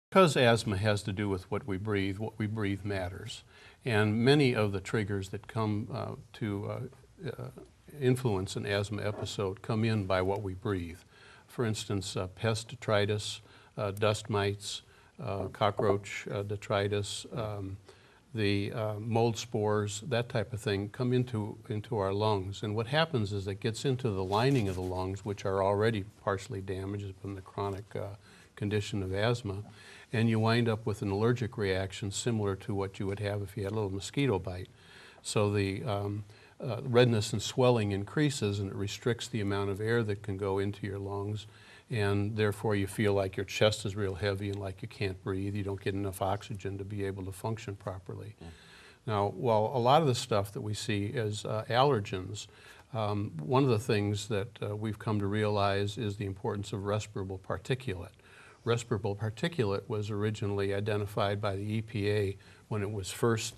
Because asthma has to do with what we breathe matters. And many of the triggers that come to influence an asthma episode come in by what we breathe. For instance, pest detritus, dust mites, cockroach detritus, the mold spores, that type of thing come into our lungs. And what happens is it gets into the lining of the lungs, which are already partially damaged from the chronic condition of asthma, and you wind up with an allergic reaction similar to what you would have if you had a little mosquito bite. So the redness and swelling increases, and it restricts the amount of air that can go into your lungs, and therefore you feel like your chest is real heavy and like you can't breathe. You don't get enough oxygen to be able to function properly. Now, while a lot of the stuff that we see as allergens, one of the things that we've come to realize is the importance of respirable particulate. Respirable particulate was originally identified by the EPA when it was first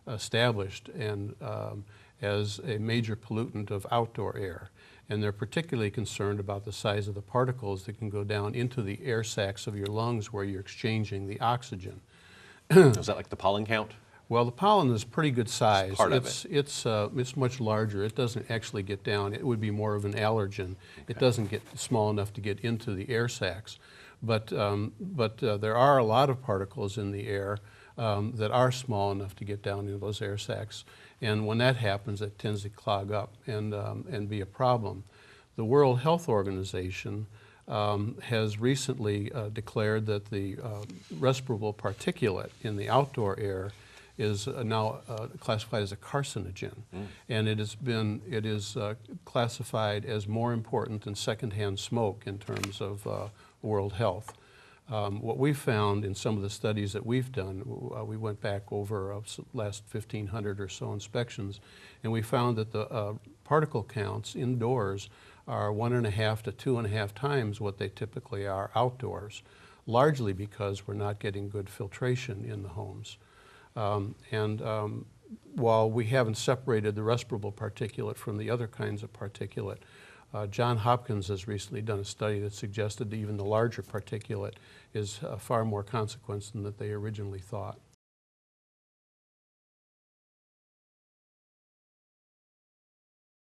established and as a major pollutant of outdoor air. And they're particularly concerned about the size of the particles that can go down into the air sacs of your lungs where you're exchanging the oxygen. Is that like the pollen count? Well, the pollen is pretty good size. It's part of it. It's much larger. It doesn't actually get down. It would be more of an allergen. Okay. It doesn't get small enough to get into the air sacs. But there are a lot of particles in the air that are small enough to get down into those air sacs. And when that happens, it tends to clog up and be a problem. The World Health Organization has recently declared that the respirable particulate in the outdoor air is now classified as a carcinogen, and it is classified as more important than secondhand smoke in terms of World Health. What we found in some of the studies that we've done, we went back over last 1,500 or so inspections, and we found that the particle counts indoors are 1.5 to 2.5 times what they typically are outdoors, largely because we're not getting good filtration in the homes. While we haven't separated the respirable particulate from the other kinds of particulate, Johns Hopkins has recently done a study that suggested that even the larger particulate is far more consequence than that they originally thought.